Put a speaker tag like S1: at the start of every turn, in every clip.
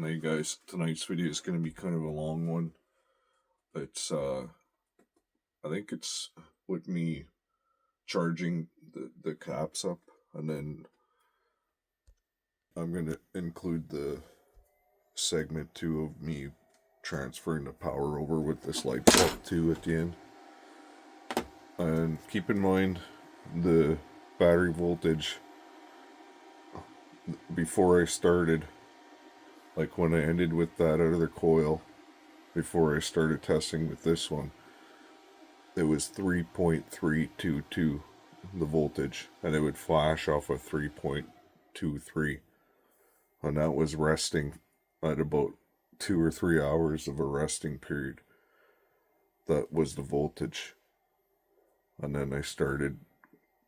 S1: Hey guys, tonight's video is going to be kind of a long one. It's I think it's with me charging the caps up, and then I'm going to include the segment 2 of me transferring the power over with this light bulb too at the end. And keep in mind the battery voltage before I started, like when I ended with that other coil, before I started testing with this one, it was 3.322 the voltage, and it would flash off of 3.23, and that was resting at about 2 or 3 hours of a resting period. That was the voltage. And then I started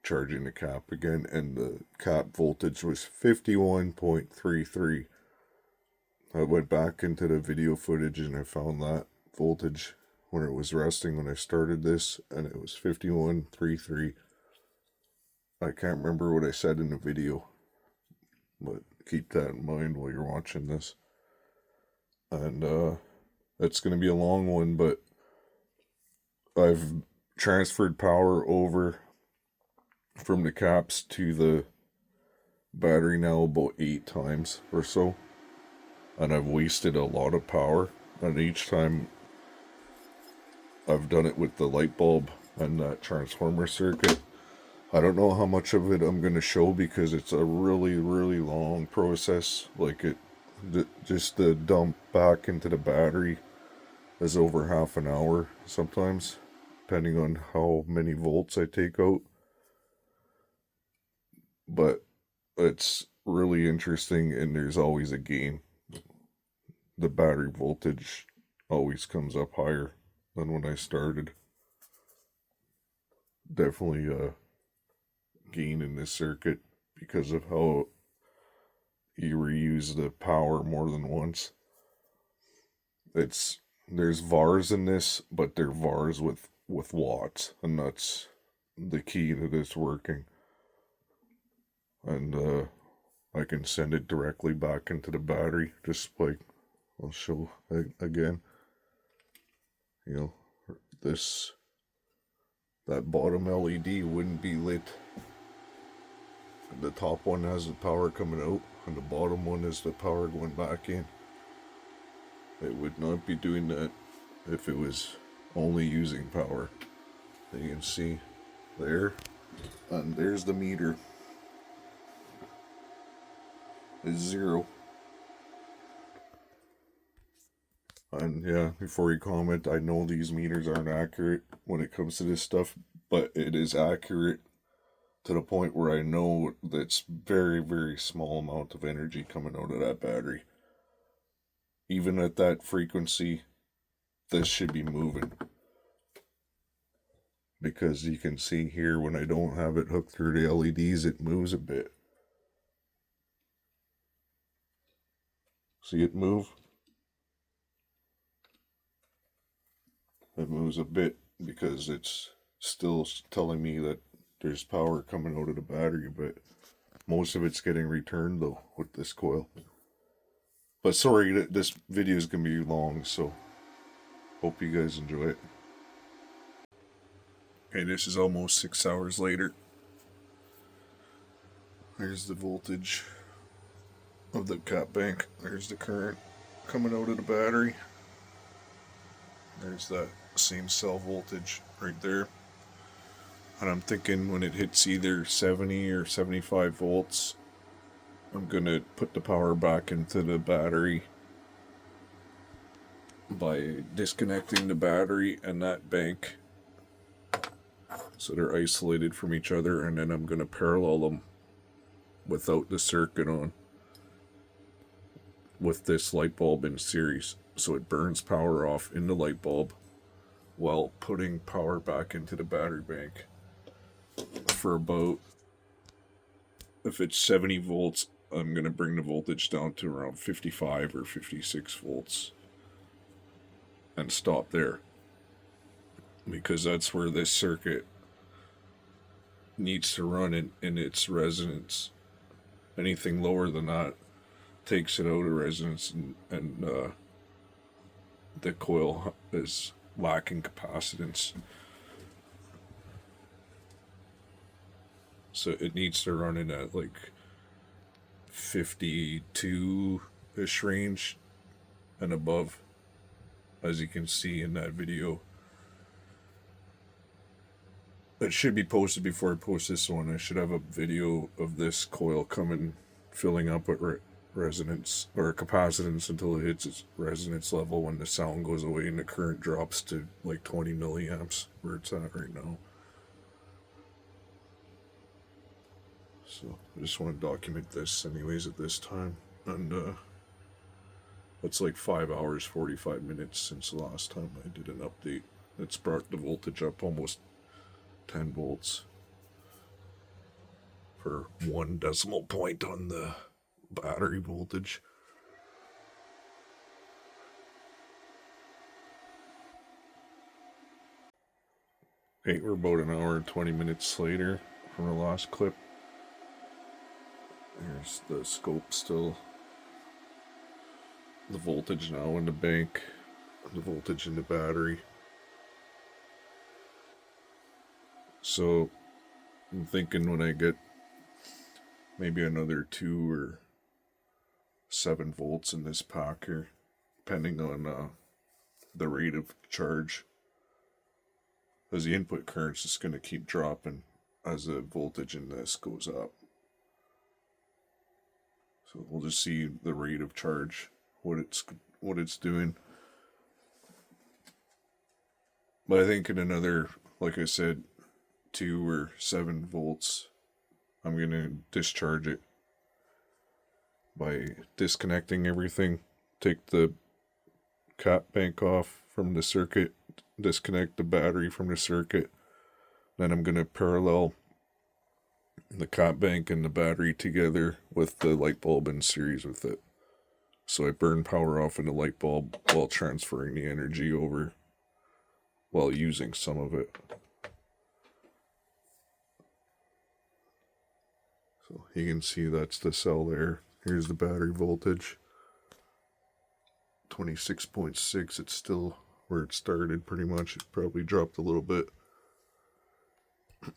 S1: charging the cap again, and the cap voltage was 51.33. I went back into the video footage and I found that voltage when it was resting when I started this, and it was 51.33. I can't remember what I said in the video, but keep that in mind while you're watching this. And it's going to be a long one, but I've transferred power over from the caps to the battery now about 8 times or so, and I've wasted a lot of power, and each time I've done it with the light bulb and that transformer circuit. I don't know how much of it I'm going to show because it's a really long process. Like just the dump back into the battery is over half an hour sometimes, depending on how many volts I take out. But it's really interesting, and there's always a gain. The battery voltage always comes up higher than when I started. Definitely a gain in this circuit because of how you reuse the power more than once. There's VARs in this, but they're VARs with watts, and that's the key to this working. And I can send it directly back into the battery, just like I'll show again. You know, that bottom LED wouldn't be lit. The top one has the power coming out, and the bottom one is the power going back in. It would not be doing that if it was only using power. You can see there, and there's the meter. It's 0. And yeah, before you comment, I know these meters aren't accurate when it comes to this stuff, but it is accurate to the point where I know that's very small amount of energy coming out of that battery. Even at that frequency, this should be moving. Because you can see here when I don't have it hooked through the LEDs, it moves a bit. See it move? It moves a bit because it's still telling me that there's power coming out of the battery, but most of it's getting returned though with this coil. But sorry, this video is going to be long, so hope you guys enjoy it. Okay, this is almost 6 hours later. Here's the voltage of the cap bank. There's the current coming out of the battery. There's that same cell voltage right there. And I'm thinking when it hits either 70 or 75 volts, I'm going to put the power back into the battery by disconnecting the battery and that bank so they're isolated from each other, and then I'm going to parallel them without the circuit on with this light bulb in series, so it burns power off in the light bulb while putting power back into the battery bank for about, if it's 70 volts, I'm going to bring the voltage down to around 55 or 56 volts and stop there, because that's where this circuit needs to run in its resonance. Anything lower than that takes it out of resonance, and the coil is lacking capacitance. So it needs to run in at like 52-ish range and above, as you can see in that video. It should be posted before I post this one. I should have a video of this coil coming, filling up at resonance or capacitance until it hits its resonance level when the sound goes away and the current drops to like 20 milliamps where it's at right now. So I just want to document this anyways at this time. And it's like 5 hours 45 minutes since the last time I did an update. It's brought the voltage up almost 10 volts for 1 decimal point on the battery voltage. Okay, we're about an hour and 20 minutes later from the last clip. There's the scope still. The voltage now in the bank. The voltage in the battery. So I'm thinking when I get maybe another 2 or 7 volts in this pack here, depending on the rate of charge, as the input current's just going to keep dropping as the voltage in this goes up. So we'll just see the rate of charge, what it's doing. But I think in another, like I said, 2 or 7 volts, I'm going to discharge it by disconnecting everything. Take the cap bank off from the circuit, disconnect the battery from the circuit. Then I'm going to parallel the cap bank and the battery together with the light bulb in series with it. So I burn power off in the light bulb while transferring the energy over while using some of it. So you can see that's the cell there. Here's the battery voltage. 26.6. It's still where it started pretty much. It probably dropped a little bit.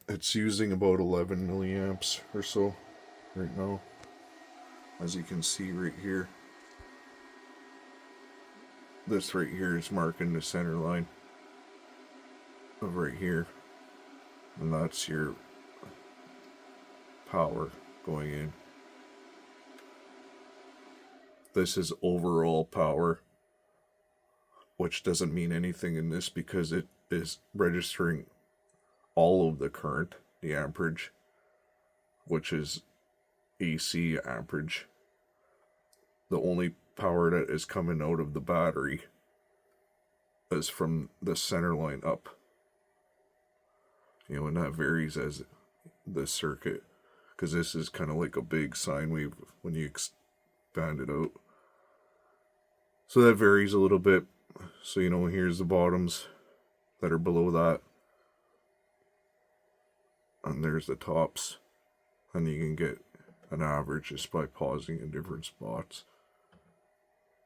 S1: It's using about 11 milliamps or so right now, as you can see right here. This right here is marking the center line of right here, and that's your power going in. This is overall power, which doesn't mean anything in this because it is registering all of the current, the amperage, which is AC amperage. The only power that is coming out of the battery is from the center line up. You know, and that varies as the circuit, because this is kind of like a big sine wave when you expand it out. So that varies a little bit. So, you know, here's the bottoms that are below that. And there's the tops. And you can get an average just by pausing in different spots.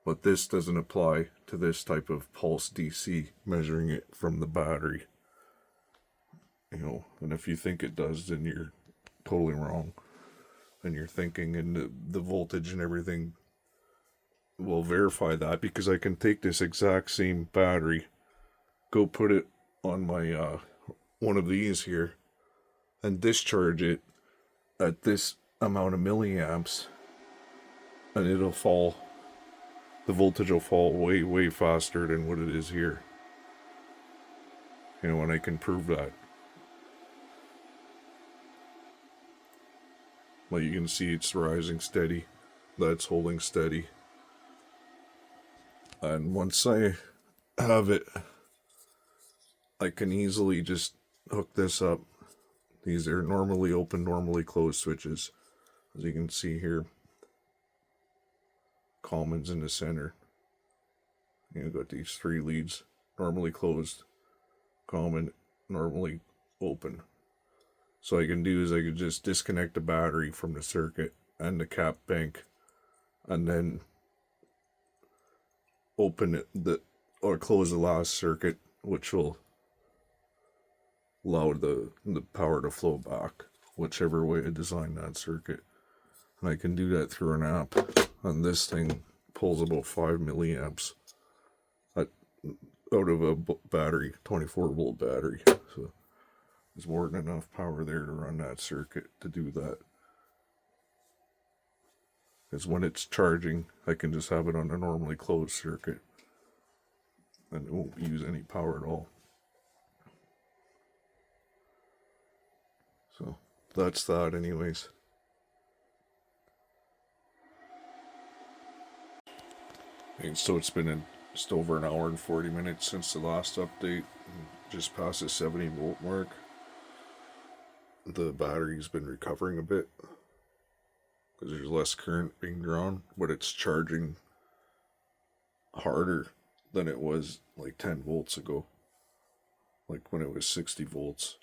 S1: But this doesn't apply to this type of pulse DC, measuring it from the battery. You know, and if you think it does, then you're totally wrong. And you're thinking, and the voltage and everything will verify that, because I can take this exact same battery, go put it on my one of these here, and discharge it at this amount of milliamps, and it'll fall. The voltage will fall way, way faster than what it is here. You know, and I can prove that. Like you can see, it's rising steady. That's holding steady. And once I have it, I can easily just hook this up. These are normally open, normally closed switches. As you can see here, common's in the center. You've got these 3 leads, normally closed, common, normally open. So I can do is I could just disconnect the battery from the circuit and the cap bank and then open it or close the last circuit, which will allow the power to flow back, whichever way I design that circuit. And I can do that through an app, and this thing pulls about 5 milliamps out of a battery, 24-volt battery. So there's more than enough power there to run that circuit to do that. Because when it's charging, I can just have it on a normally closed circuit, and it won't use any power at all. So that's that anyways. And so it's been just over an hour and 40 minutes since the last update, just past the 70 volt mark. The battery's been recovering a bit because there's less current being drawn, but it's charging harder than it was like 10 volts ago, like when it was 60 volts.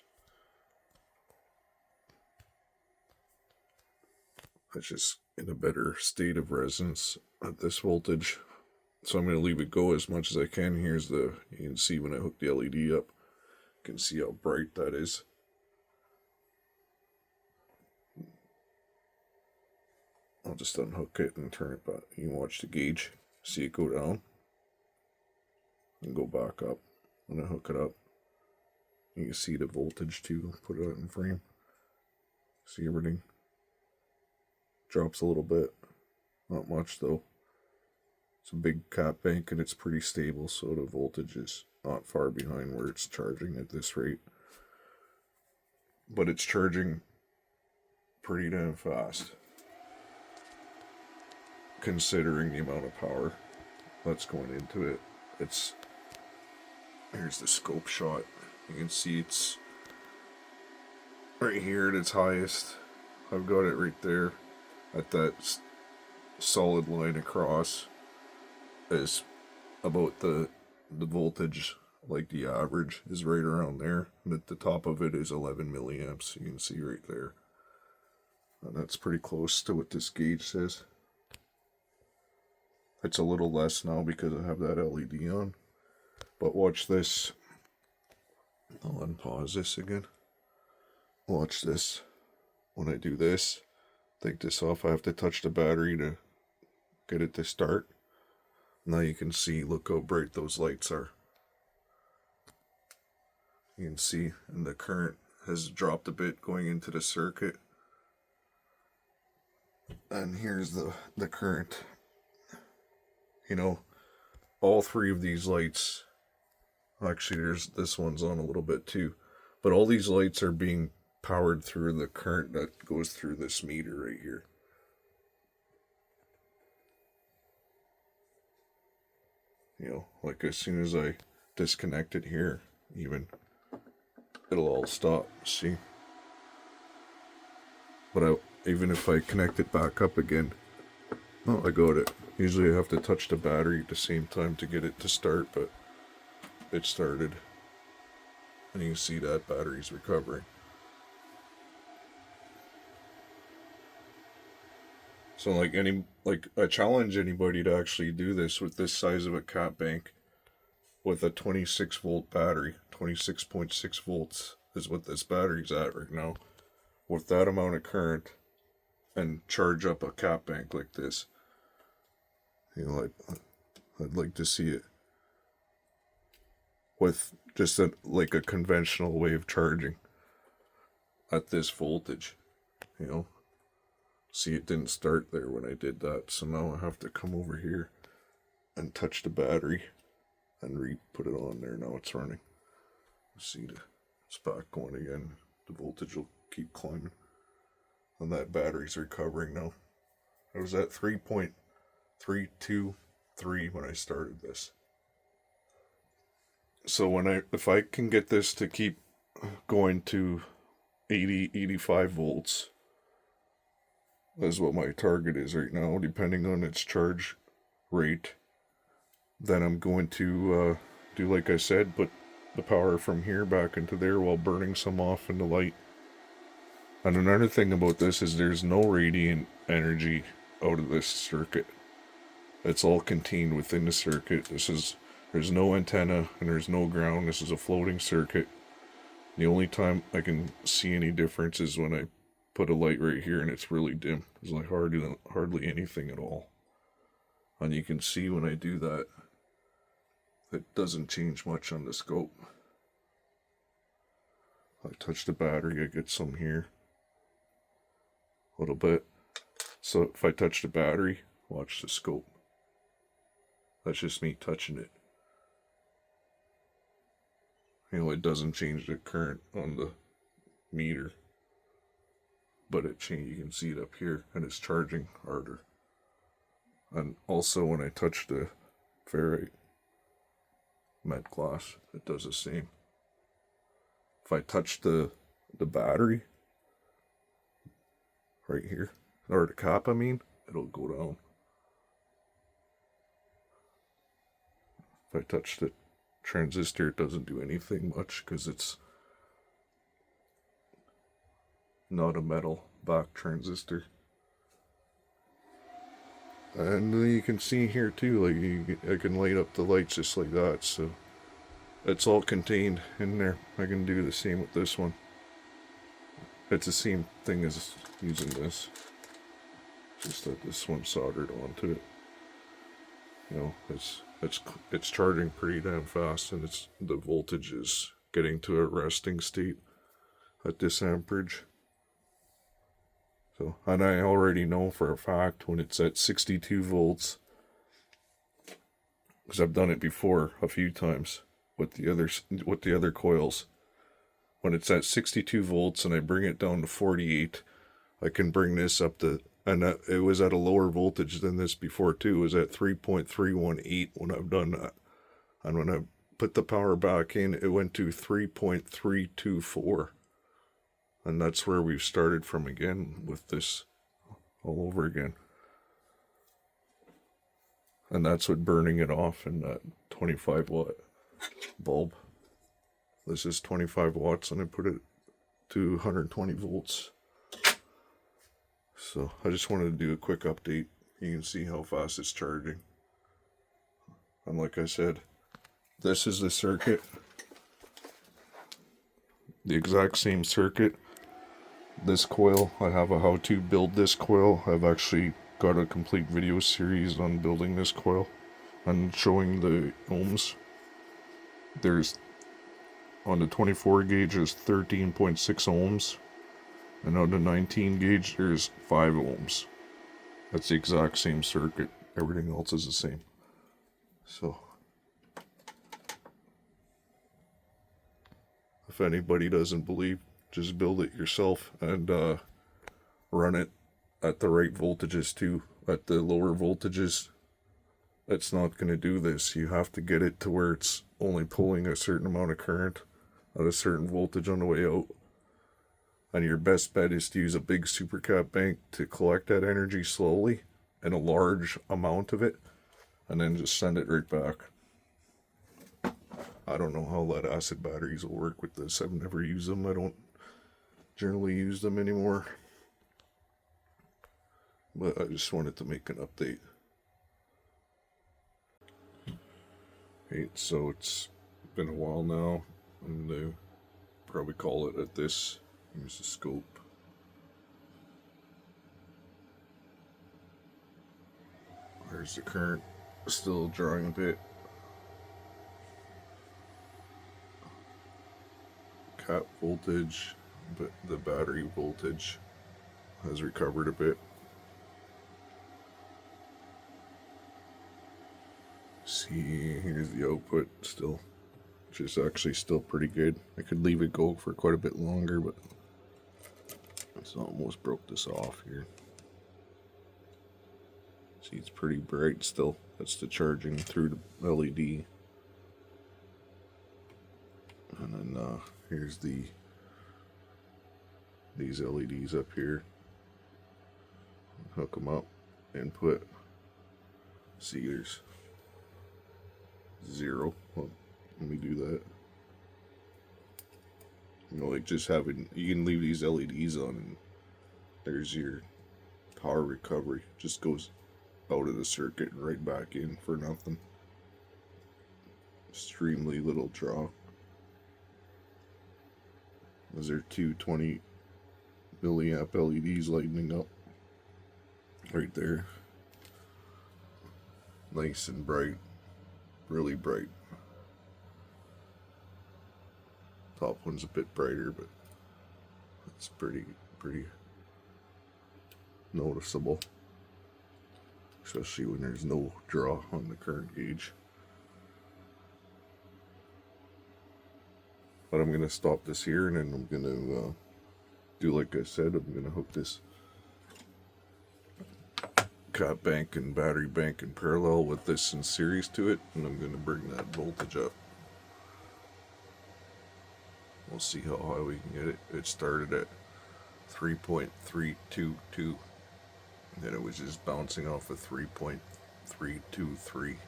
S1: It's just in a better state of resonance at this voltage. So I'm going to leave it go as much as I can. You can see when I hook the LED up, you can see how bright that is. I'll just unhook it and turn it back. You can watch the gauge, see it go down and go back up. When I hook it up, you can see the voltage too. Put it in frame. See everything drops a little bit, not much though. It's a big cap bank and it's pretty stable, so the voltage is not far behind where it's charging at this rate. But it's charging pretty damn fast, considering the amount of power that's going into it. Here's the scope shot. You can see it's right here at its highest. I've got it right there at that solid line across. Is about the voltage, like the average is right around there, and at the top of it is 11 milliamps. You can see right there, and that's pretty close to what this gauge says. It's a little less now because I have that LED on, but watch this. I'll unpause this again. Watch this. When I do this, take this off, I have to touch the battery to get it to start. Now you can see, look how bright those lights are. You can see, and the current has dropped a bit going into the circuit. And here's the current. You know, all three of these lights, actually this one's on a little bit too, but all these lights are being powered through the current that goes through this meter right here. You know, like as soon as I disconnect it here, even, it'll all stop, see? But even if I connect it back up again, oh, I got it. Usually I have to touch the battery at the same time to get it to start, but it started. And you can see that battery's recovering. So I challenge anybody to actually do this with this size of a cap bank with a 26 volt battery. 26.6 volts is what this battery's at right now. With that amount of current, and charge up a cap bank like this. You know, I'd like to see it with just a conventional way of charging at this voltage, you know. See, it didn't start there when I did that, so now I have to come over here and touch the battery and put it on there. Now it's running. See, it's back going again. The voltage will keep climbing, and that battery's recovering now. I was at 3.323 when I started this. So if I can get this to keep going to 85 volts, is what my target is right now, depending on its charge rate, then I'm going to do like I said, put the power from here back into there while burning some off in the light. And another thing about this is there's no radiant energy out of this circuit. It's all contained within the circuit. There's no antenna and there's no ground. This is a floating circuit. The only time I can see any difference is when I put a light right here and it's really dim. There's like hardly anything at all. And you can see when I do that, it doesn't change much on the scope. I touch the battery, I get some here. A little bit. So if I touch the battery, watch the scope. That's just me touching it. You know, it doesn't change the current on the meter. But you can see it up here, and it's charging harder. And also when I touch the ferrite met glass, it does the same. If I touch the battery right here, or the cap, it'll go down. If I touch the transistor, it doesn't do anything much because it's not a metal back transistor. And you can see here too, like I can light up the lights just like that, so it's all contained in there. I can do the same with this one. It's the same thing as using this, just that this one's soldered onto it. You know, it's charging pretty damn fast, and the voltage is getting to a resting state at this amperage. So, and I already know for a fact when it's at 62 volts, because I've done it before a few times with the other coils. When it's at 62 volts and I bring it down to 48, I can bring this up to, and it was at a lower voltage than this before too. It was at 3.318 when I've done that. And when I put the power back in, it went to 3.324. And that's where we've started from again with this all over again. And that's what burning it off in that 25 watt bulb. This is 25 watts and I put it to 120 volts. So I just wanted to do a quick update. You can see how fast it's charging. And like I said, this is the circuit. The exact same circuit. This coil, I have a how to build this coil. I've actually got a complete video series on building this coil and showing the ohms. There's, on the 24 gauge, there's 13.6 ohms. And on the 19 gauge, there's 5 ohms. That's the exact same circuit. Everything else is the same. So, if anybody doesn't believe, just build it yourself and run it at the right voltages too. At the lower voltages, it's not going to do this. You have to get it to where it's only pulling a certain amount of current at a certain voltage on the way out. And your best bet is to use a big supercap bank to collect that energy slowly and a large amount of it, and then just send it right back. I don't know how lead acid batteries will work with this. I've never used them. I don't generally use them anymore. But I just wanted to make an update. Hey, so it's been a while now. I'm going to probably call it at this. Here's the scope. There's the current, still drawing a bit. Cap voltage, but the battery voltage has recovered a bit. See, here's the output still, which is actually still pretty good. I could leave it go for quite a bit longer, but it's almost broke this off here. See, it's pretty bright still. That's the charging through the LED. And then here's these LEDs up here. Hook them up, input. See, there's 0. Well, let me do that. You know, like just having, you can leave these LEDs on and there's your power recovery. Just goes out of the circuit and right back in for nothing. Extremely little draw. Those are two 20 milliamp LEDs lighting up right there. Nice and bright, really bright. Top one's a bit brighter, but it's pretty noticeable, especially when there's no draw on the current gauge. But I'm gonna stop this here, and then I'm gonna do like I said. I'm gonna hook this cap bank and battery bank in parallel with this in series to it, and I'm gonna bring that voltage up. We'll see how high we can get it. It started at 3.322, and then it was just bouncing off of 3.323,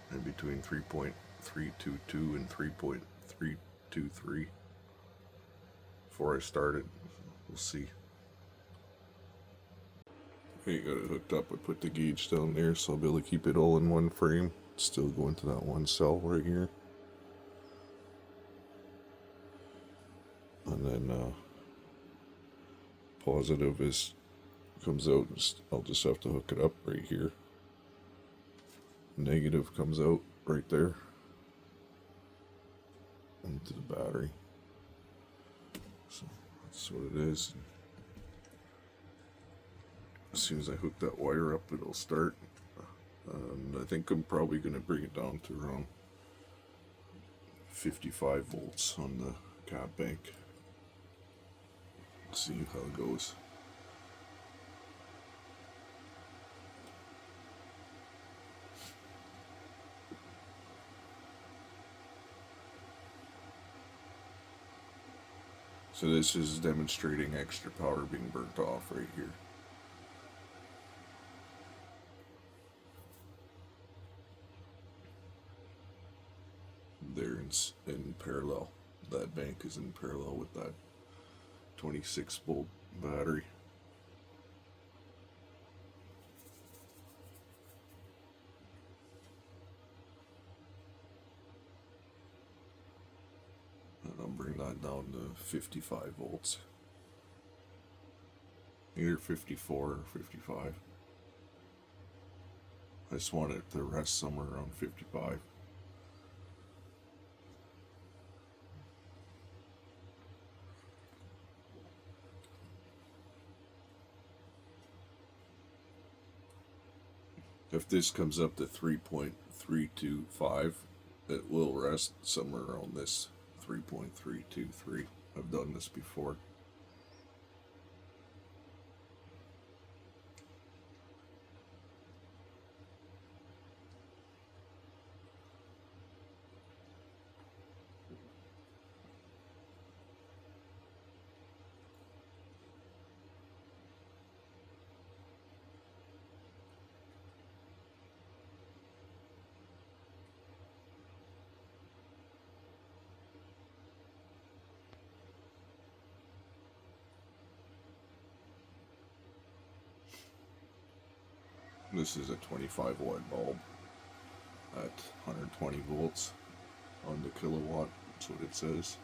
S1: and between 3.322 and 3.323 before I started. We'll see. Okay, got it hooked up. I put the gauge down there so I'll be able to keep it all in one frame. It's still going to that one cell right here. And then positive comes out. I'll just have to hook it up right here. Negative comes out right there into the battery. So that's what it is. As soon as I hook that wire up, it'll start. I think I'm probably going to bring it down to around 55 volts on the cap bank. See how it goes. So this is demonstrating extra power being burnt off right here. They're in parallel. That bank is in parallel with that 26 volt battery. And I'll bring that down to 55 volts. Either 54 or 55. I just want it to rest somewhere around 55. If this comes up to 3.325, it will rest somewhere around this 3.323. I've done this before. This is a 25 watt bulb at 120 volts on the kilowatt. That's what it says.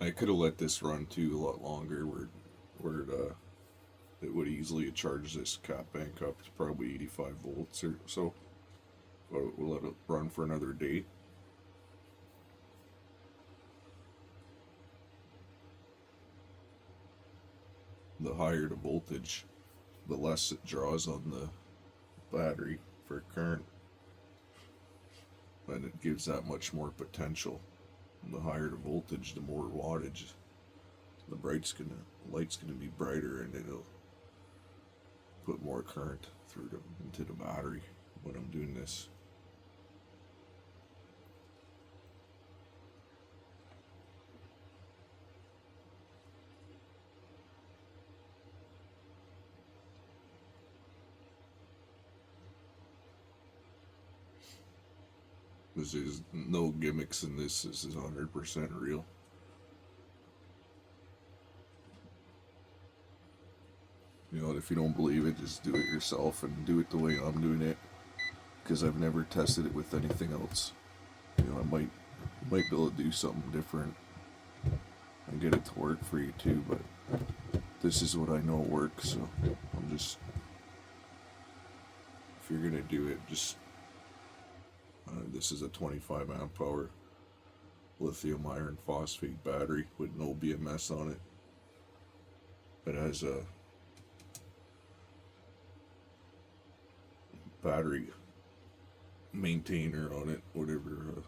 S1: I could have let this run too a lot longer, where it would easily charge this cap bank up to probably 85 volts or so. But we'll let it run for another day. The higher the voltage, the less it draws on the battery for current, and it gives that much more potential The higher the voltage, the more wattage. The light's gonna be brighter, and it'll put more current into the battery when I'm doing this. This is no gimmicks in this. This is 100% real. You know, if you don't believe it, just do it yourself and do it the way I'm doing it. Because I've never tested it with anything else. You know, I might be able to do something different and get it to work for you too. But this is what I know works. So I'm just, if you're gonna do it, just this is a 25 amp hour lithium iron phosphate battery with no BMS on it. It has a battery maintainer on it, whatever,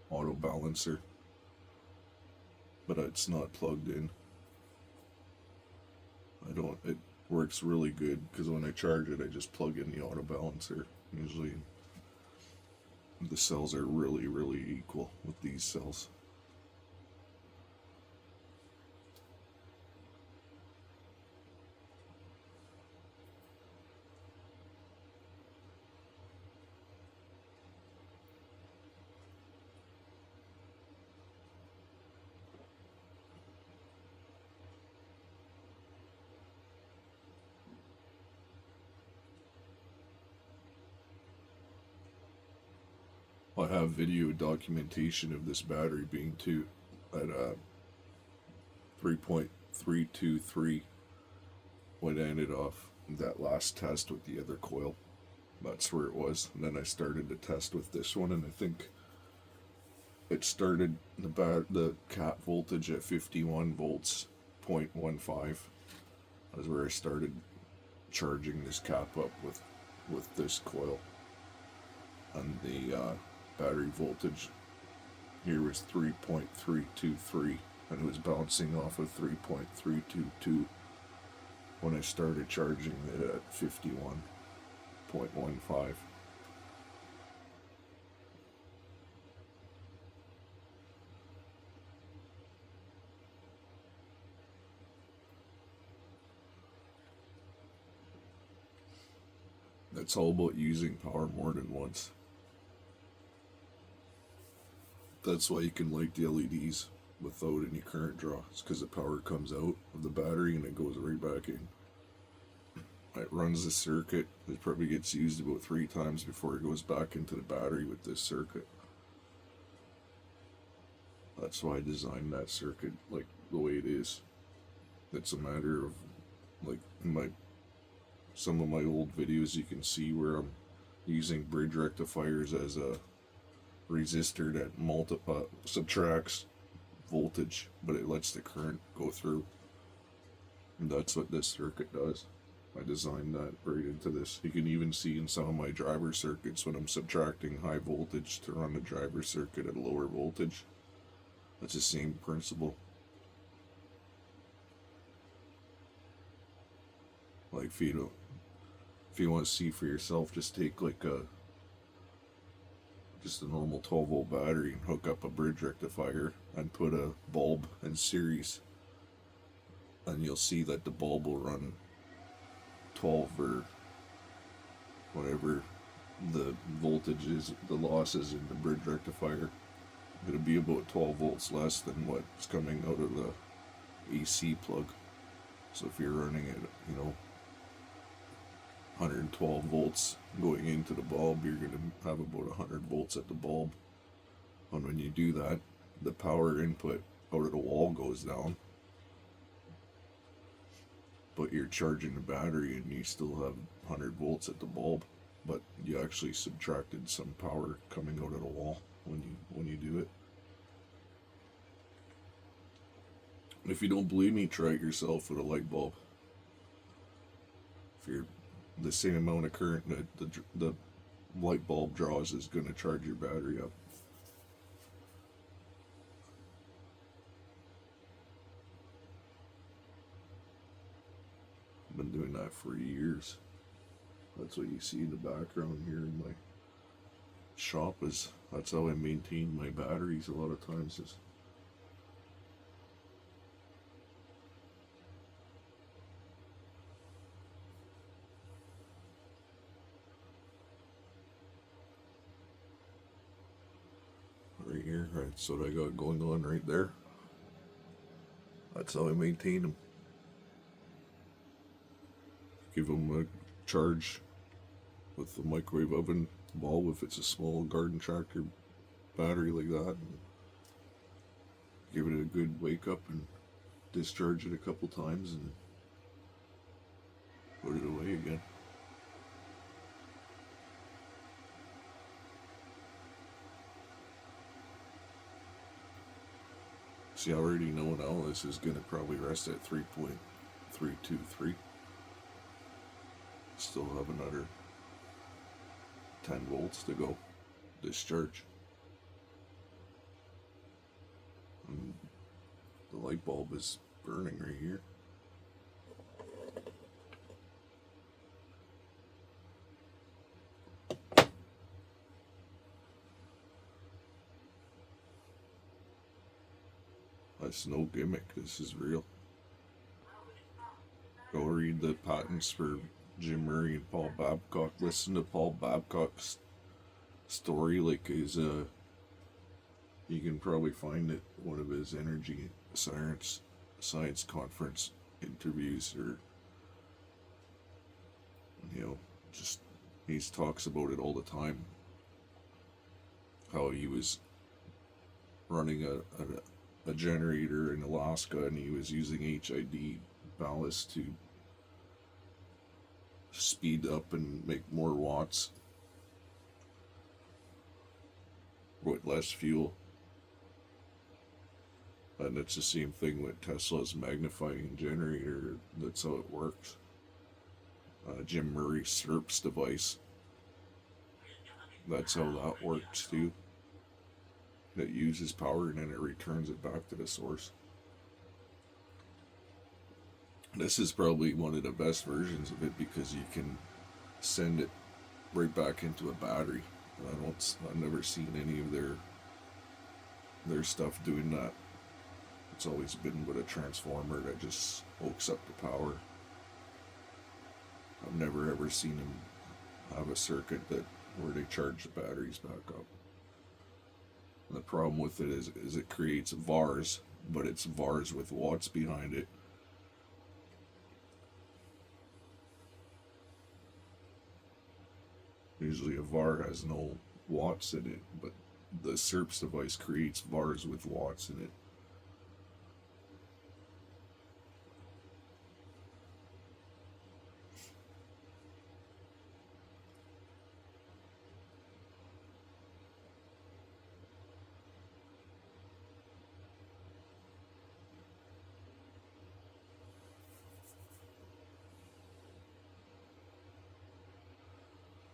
S1: auto balancer, but it's not plugged in. It works really good because when I charge it, I just plug in the auto balancer. Usually the cells are really, really equal with these cells. I have video documentation of this battery being at 3.323 when I ended off that last test with the other coil. That's where it was. And then I started to test with this one, and I think it started the cap voltage at 51 volts, 0.15. That's where I started charging this cap up with this coil. And the battery voltage here was 3.323, and it was bouncing off of 3.322 when I started charging it at 51.15. It's all about using power more than once. That's why you can light the LEDs without any current draw. It's because the power comes out of the battery and it goes right back in. It runs the circuit. It probably gets used about 3 times before it goes back into the battery with this circuit. That's why I designed that circuit like the way it is. It's a matter of, like, some of my old videos, you can see where I'm using bridge rectifiers as a resistor that subtracts voltage, but it lets the current go through. And that's what this circuit does. I designed that right into this. You can even see in some of my driver circuits when I'm subtracting high voltage to run the driver circuit at a lower voltage. That's the same principle. Like if you want to see for yourself, just take like just a normal 12 volt battery and hook up a bridge rectifier and put a bulb in series, and you'll see that the bulb will run 12 or whatever the voltage is, the losses in the bridge rectifier. It'll be about 12 volts less than what's coming out of the AC plug. So if you're running it, 112 volts going into the bulb, you're going to have about 100 volts at the bulb. And when you do that, the power input out of the wall goes down, but you're charging the battery and you still have 100 volts at the bulb, but you actually subtracted some power coming out of the wall when you do it. If you don't believe me, try it yourself with a light bulb. If you're the same amount of current that the light bulb draws is going to charge your battery up. been doing that for years. That's what you see in the background here in my shop. That's how I maintain my batteries a lot of times. Is right here. Right, that's what I got going on right there. That's how I maintain them. Give them a charge with the microwave oven bulb if it's a small garden tractor battery like that. And give it a good wake up and discharge it a couple times and put it away again. See, I already know now this is going to probably rest at 3.323. Still have another 10 volts to go discharge. And the light bulb is burning right here. That's no gimmick, this is real. Go read the patents for Jim Murray and Paul Babcock. Listen to Paul Babcock's story, like his you can probably find it one of his energy science conference interviews, or just he talks about it all the time. How he was running a generator in Alaska and he was using HID ballast to speed up and make more watts with less fuel. And it's the same thing with Tesla's magnifying generator. That's how it works. Jim Murray's SERPS device. That's how that works too. It uses power and then it returns it back to the source. This is probably one of the best versions of it because you can send it right back into a battery. I've never seen any of their stuff doing that. It's always been with a transformer that just hooks up the power. I've never ever seen them have a circuit where they charge the batteries back up. And the problem with it is it creates VARs, but it's VARs with watts behind it. Usually a VAR has no watts in it, but the SERPS device creates VARs with watts in it.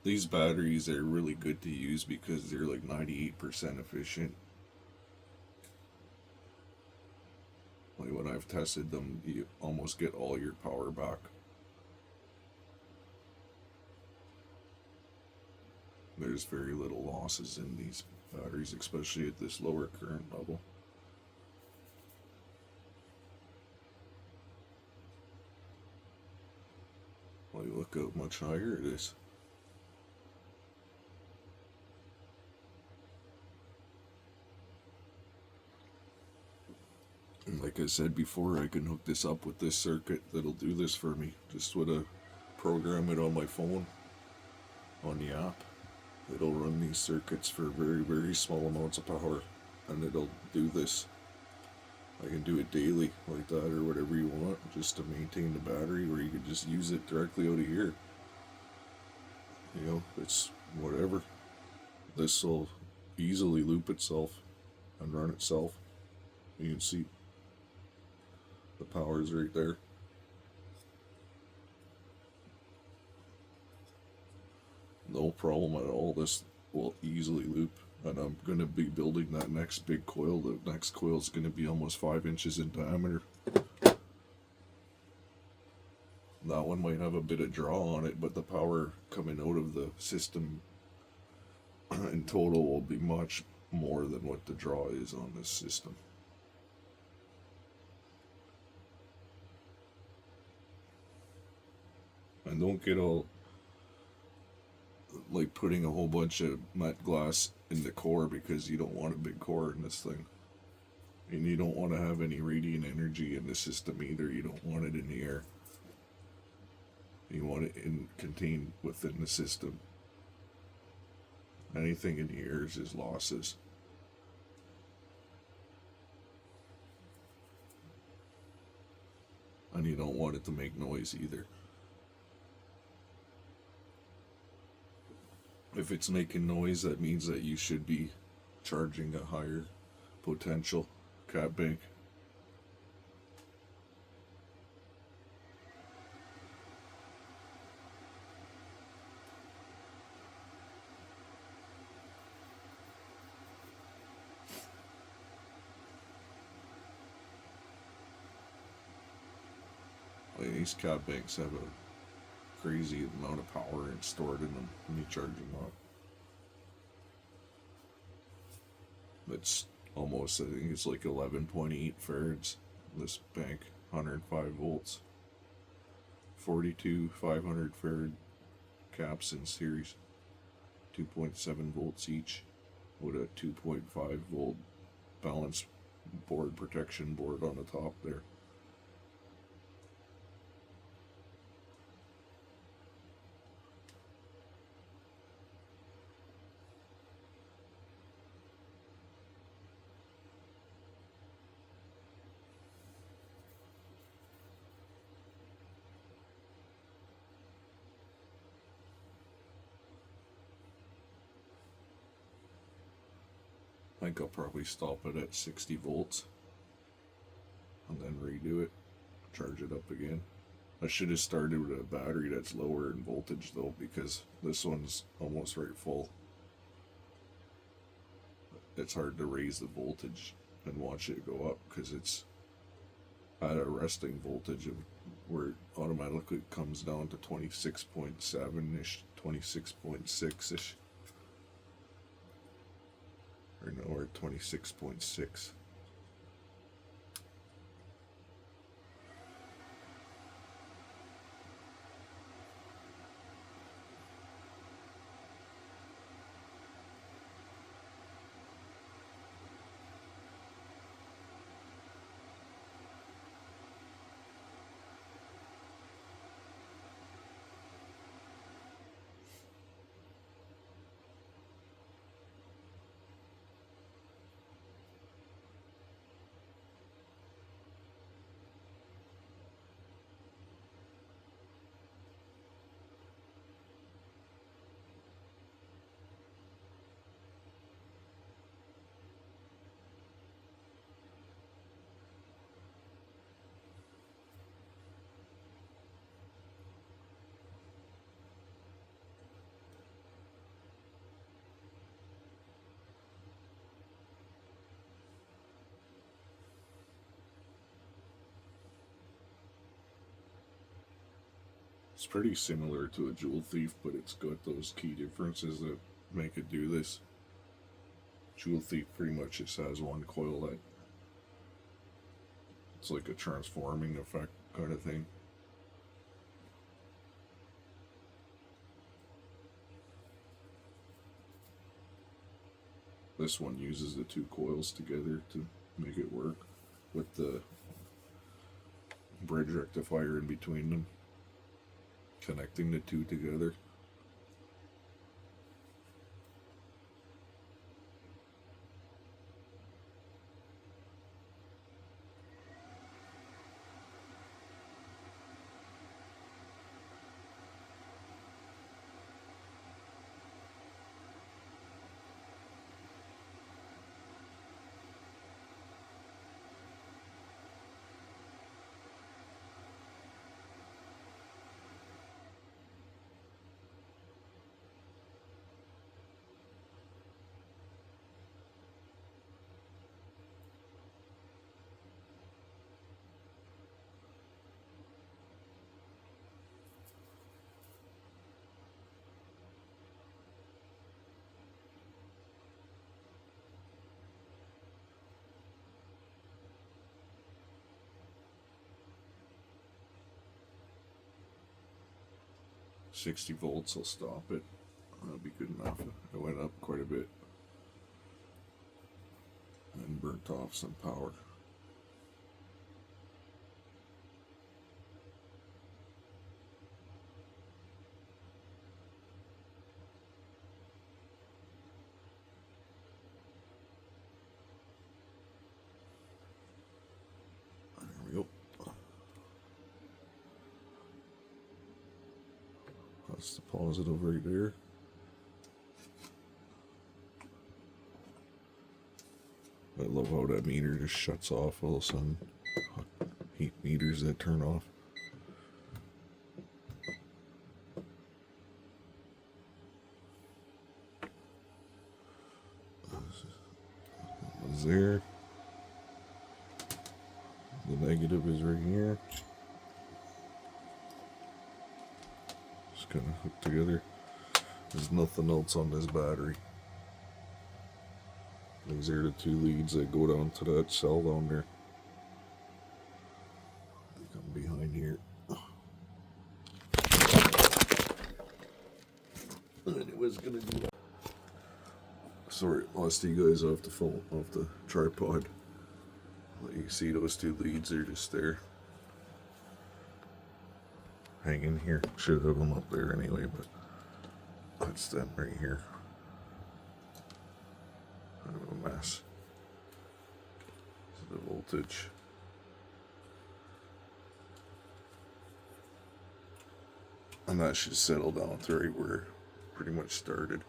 S1: These batteries are really good to use because they're like 98% efficient. Like when I've tested them, you almost get all your power back. There's very little losses in these batteries, especially at this lower current level. Like look how much higher it is. And like I said before, I can hook this up with this circuit that'll do this for me. Just with a program it on my phone, on the app. It'll run these circuits for very, very small amounts of power, and it'll do this. I can do it daily like that or whatever you want, just to maintain the battery, or you can just use it directly out of here. It's whatever. This will easily loop itself and run itself. You can see the power's right there. No problem at all. This will easily loop. And I'm going to be building that next big coil. The next coil is going to be almost 5 inches in diameter. That one might have a bit of draw on it, but the power coming out of the system in total will be much more than what the draw is on this system. And don't get all like putting a whole bunch of matte glass in the core, because you don't want a big core in this thing. And you don't want to have any radiant energy in the system either. You don't want it in the air. You want it contained within the system. Anything in the air is losses. And you don't want it to make noise either. If it's making noise, that means that you should be charging a higher potential cap bank. Like, these cap banks have a crazy amount of power stored in them when you charge them up. It's almost, I think it's like 11.8 farads. This bank, 105 volts. 42 500 farad caps in series. 2.7 volts each with a 2.5 volt balance board, protection board on the top there. I think I'll probably stop it at 60 volts and then redo it, charge it up again. I should have started with a battery that's lower in voltage though, because this one's almost right full. It's hard to raise the voltage and watch it go up because it's at a resting voltage of where it automatically comes down to 26.7 ish, 26.6 ish. Or no, we're at 26.6. It's pretty similar to a Jewel Thief, but it's got those key differences that make it do this. Jewel Thief pretty much just has one coil that it's like a transforming effect kind of thing. This one uses the two coils together to make it work with the bridge rectifier in between them, connecting the two together. 60 volts will stop it. That'll be good enough. It went up quite a bit and burnt off some power. There we go. That's the positive right there. I love how that meter just shuts off all of a sudden. Heat meters that turn off. That was there. The negative is right here. Just kind of hooked together. There's nothing else on this battery. These are the two leads that go down to that cell down there. They come behind here. And it was gonna do that. Sorry, lost you guys off the phone, off the tripod. You see those two leads are just there. Hanging here. Should have them up there anyway, but that's them right here. Kind of a mess. This is the voltage. And that should settle down to right where it pretty much started.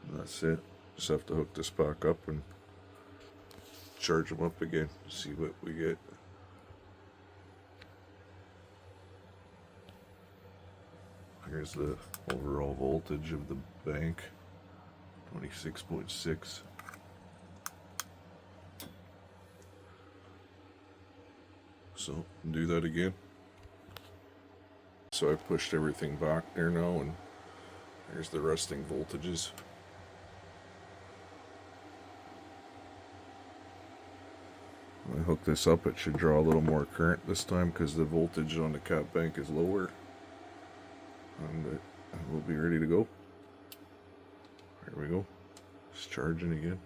S1: And that's it. Just have to hook this back up and charge them up again. See what we get. Here's the overall voltage of the bank, 26.6. So, do that again. So I pushed everything back there now, and here's the resting voltages. When I hook this up, it should draw a little more current this time because the voltage on the cap bank is lower. And we'll be ready to go. There we go. It's charging again.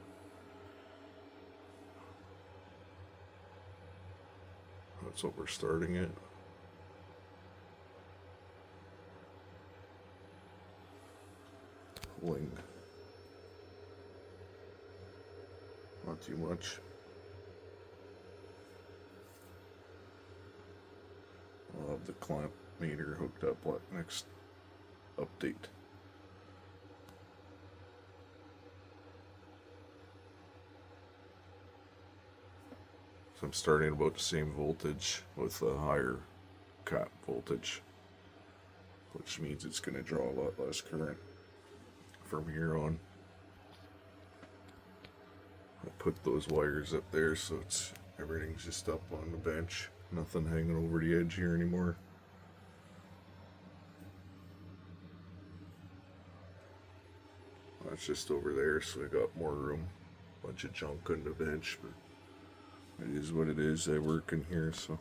S1: That's what we're starting at. Pulling. Not too much. I'll have the clamp meter hooked up next update. So I'm starting about the same voltage with a higher cap voltage, which means it's going to draw a lot less current from here on. I put those wires up there so everything's just up on the bench, nothing hanging over the edge here anymore. That's just over there, so I got more room. Bunch of junk on the bench, but it is what it is. I work in here, so